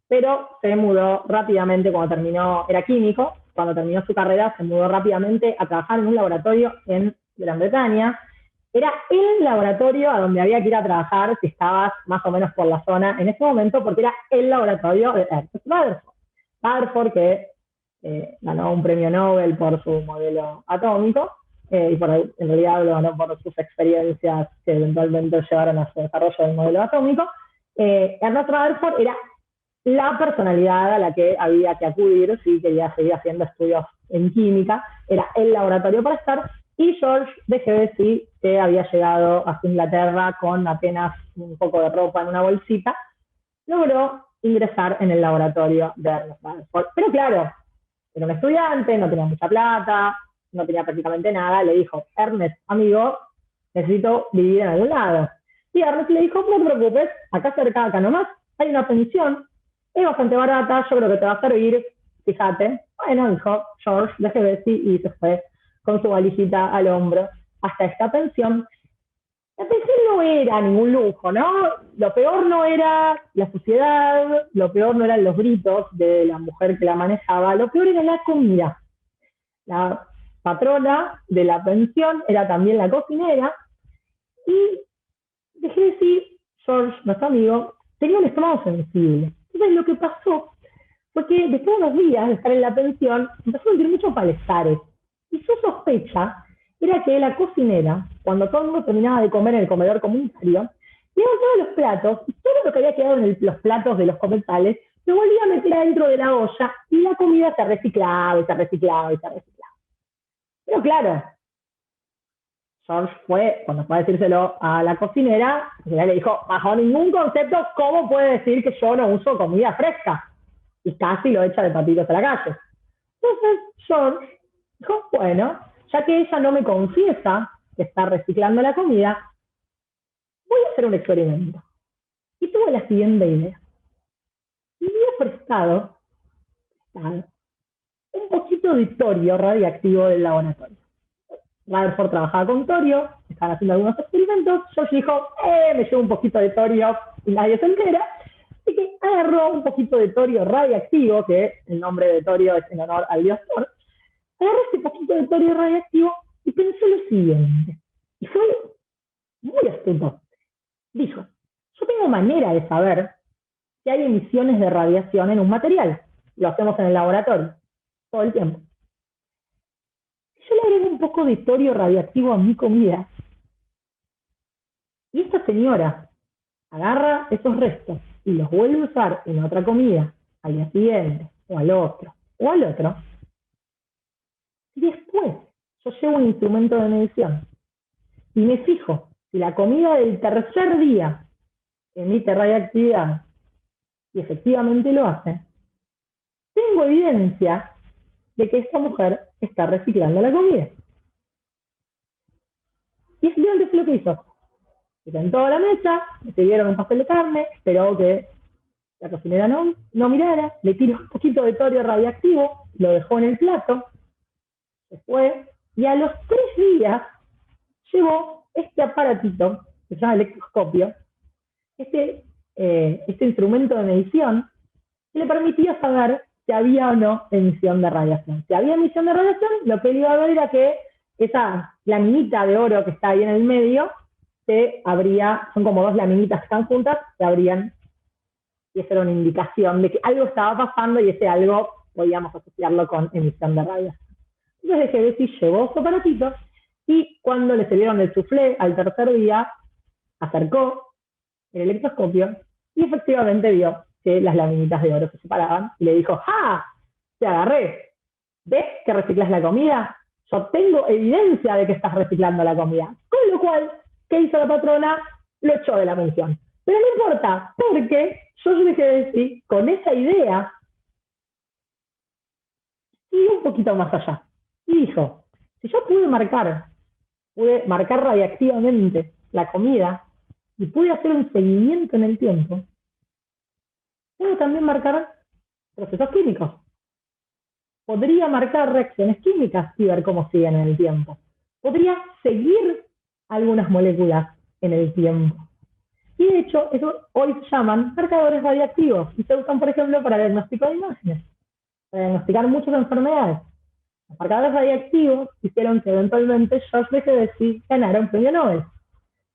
pero se mudó rápidamente cuando terminó, era químico, cuando terminó su carrera se mudó rápidamente a trabajar en un laboratorio en Gran Bretaña. Era el laboratorio a donde había que ir a trabajar si estabas más o menos por la zona en ese momento, porque era el laboratorio de Ernst Rutherford. Rutherford, que ganó un premio Nobel por su modelo atómico, y en realidad lo ganó por sus experiencias que eventualmente llevaron a su desarrollo del modelo atómico. Ernst Rutherford era la personalidad a la que había que acudir si quería seguir haciendo estudios en química, era el laboratorio para estar, y George de Gevesi, que había llegado a Inglaterra con apenas un poco de ropa en una bolsita, logró ingresar en el laboratorio de Ernst Rutherford. Pero claro, era un estudiante, no tenía mucha plata, no tenía prácticamente nada, le dijo, Ernest, amigo, necesito vivir en algún lado. Y Ernest le dijo, no te preocupes, acá cerca, acá nomás, hay una pensión, es bastante barata, yo creo que te va a servir, fíjate. Bueno, dijo George de Gevesi y se fue con su valijita al hombro hasta esta pensión. La pensión no era ningún lujo, ¿no? Lo peor no era la suciedad, lo peor no eran los gritos de la mujer que la manejaba, lo peor era la comida. La patrona de la pensión era también la cocinera y de Gevesi, George, nuestro amigo, tenía un estómago sensible. Entonces lo que pasó fue que después de unos días de estar en la pensión, empezó a sentir muchos malestares. Y su sospecha era que la cocinera, cuando todo el mundo terminaba de comer en el comedor comunitario, levantaba los platos y todo lo que había quedado en los platos de los comensales se volvía a meter adentro de la olla y la comida se reciclaba y se reciclaba y se reciclaba. Pero claro, George fue, cuando fue a decírselo a la cocinera le dijo, bajo ningún concepto, ¿cómo puede decir que yo no uso comida fresca? Y casi lo echa de patitos a la calle. Entonces George dijo, bueno, ya que ella no me confiesa que está reciclando la comida, voy a hacer un experimento. Y tuve la siguiente idea. Me había prestado un poquito de torio radiactivo del laboratorio. Rutherford trabajaba con torio, estaban haciendo algunos experimentos, George dijo, me llevo un poquito de torio y nadie se entera, así que agarró un poquito de torio radiactivo, que el nombre de torio es en honor al dios Thor, agarró ese poquito de torio radiactivo y pensó lo siguiente, y fue muy astuto. Dijo, yo tengo manera de saber si hay emisiones de radiación en un material, lo hacemos en el laboratorio, todo el tiempo. Yo le agrego un poco de torio radiactivo a mi comida. Y esta señora, agarra esos restos y los vuelve a usar en otra comida al día siguiente, o al otro, y después yo llevo un instrumento de medición y me fijo si la comida del tercer día emite radiactividad y efectivamente lo hace, tengo evidencia de que esta mujer está reciclando la comida. Y efectivamente fue lo que hizo. Se sentó a la mesa, le sirvieron un pastel de carne, esperó que la cocinera no mirara, le tiró un poquito de torio radiactivo, lo dejó en el plato, se fue, y a los 3 días llevó este aparatito, que se llama electroscopio, este instrumento de medición, que le permitía saber si había o no emisión de radiación. Si había emisión de radiación, lo que él iba a ver era que esa laminita de oro que está ahí en el medio, se abría, son como dos laminitas que están juntas, se abrían, y esa era una indicación de que algo estaba pasando y ese algo podíamos asociarlo con emisión de radiación. Entonces GBC llevó su aparatito y cuando le salieron el soufflé al tercer día, acercó el electroscopio y efectivamente vio que las laminitas de oro se separaban y le dijo, ¡ah! Te agarré. ¿Ves que reciclas la comida? Yo tengo evidencia de que estás reciclando la comida. Con lo cual, ¿qué hizo la patrona? Lo echó de la mención. Pero no importa, porque yo dejé de decir, con esa idea, y un poquito más allá. Y dijo, si yo pude marcar radiactivamente la comida y pude hacer un seguimiento en el tiempo, puedo también marcar procesos químicos. Podría marcar reacciones químicas y ver cómo siguen en el tiempo. Podría seguir algunas moléculas en el tiempo. Y de hecho, eso hoy se llaman marcadores radiactivos y se usan, por ejemplo, para el diagnóstico de imágenes, para diagnosticar muchas enfermedades. Los marcadores radiactivos hicieron que eventualmente George Bechdel ganara un premio Nobel.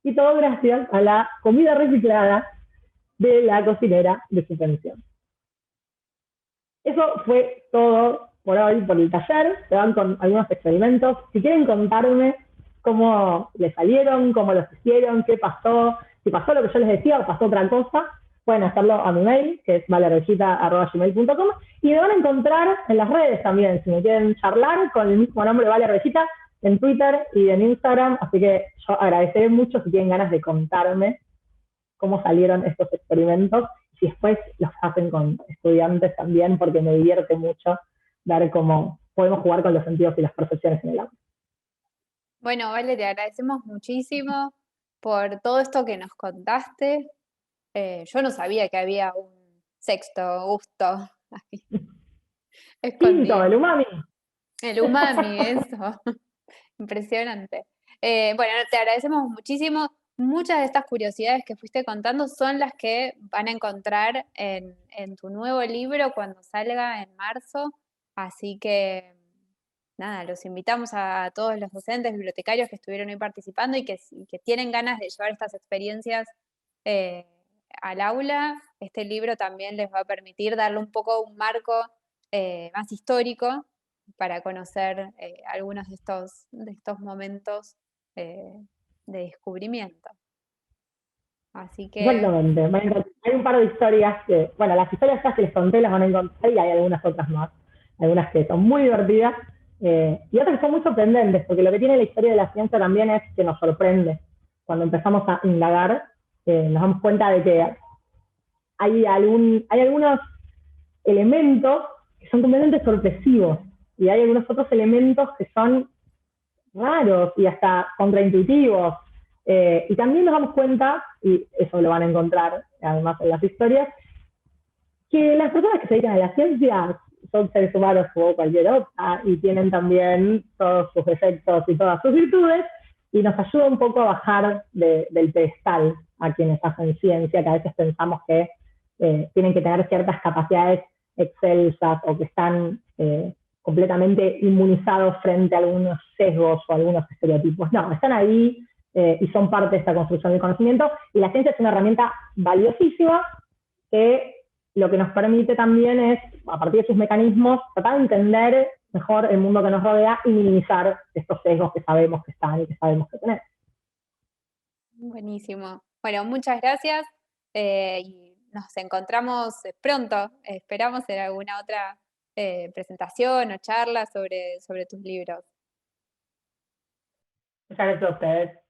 Y todo gracias a la comida reciclada de la cocinera de su pensión. Eso fue todo por hoy, por el taller. Se van con algunos experimentos. Si quieren contarme cómo les salieron, cómo los hicieron, qué pasó, si pasó lo que yo les decía o pasó otra cosa, pueden hacerlo a mi mail, que es valervellita@gmail.com, y me van a encontrar en las redes también, si me quieren charlar, con el mismo nombre Vale Revellita, en Twitter y en Instagram, así que yo agradeceré mucho si tienen ganas de contarme cómo salieron estos experimentos, si después los hacen con estudiantes también, porque me divierte mucho ver cómo podemos jugar con los sentidos y las percepciones en el aula. Bueno, Vale, te agradecemos muchísimo por todo esto que nos contaste. Yo no sabía que había un sexto gusto ahí, Quinto, escondido. el umami. El umami, eso. Impresionante. Bueno, te agradecemos muchísimo. Muchas de estas curiosidades que fuiste contando son las que van a encontrar en tu nuevo libro cuando salga en marzo. Así que, nada, los invitamos a todos los docentes, bibliotecarios que estuvieron hoy participando y que tienen ganas de llevar estas experiencias eh, al aula. Este libro también les va a permitir darle un poco un marco más histórico para conocer algunos de estos momentos eh, de descubrimiento. Así que, Exactamente. Hay un par de historias que, bueno, las historias estas que les conté las van a encontrar y hay algunas otras más. Algunas que son muy divertidas y otras que son muy sorprendentes, porque lo que tiene la historia de la ciencia también es que nos sorprende. Cuando empezamos a indagar, nos damos cuenta de que hay algunos elementos que son completamente sorpresivos y hay algunos otros elementos que son raros y hasta contraintuitivos. Y también nos damos cuenta, y eso lo van a encontrar además en las historias, que las personas que se dedican a la ciencia son seres humanos como cualquier otra y tienen también todos sus defectos y todas sus virtudes, y nos ayuda un poco a bajar del pedestal a quienes hacen ciencia, que a veces pensamos que tienen que tener ciertas capacidades excelsas o que están completamente inmunizados frente a algunos sesgos o algunos estereotipos. No, están ahí y son parte de esta construcción del conocimiento, y la ciencia es una herramienta valiosísima que lo que nos permite también es, a partir de sus mecanismos, tratar de entender mejor el mundo que nos rodea y minimizar estos sesgos que sabemos que están y que sabemos que tenemos. buenísimo. Bueno, muchas gracias. y nos encontramos pronto. Esperamos en alguna otra presentación o charla sobre tus libros. Muchas gracias a ustedes.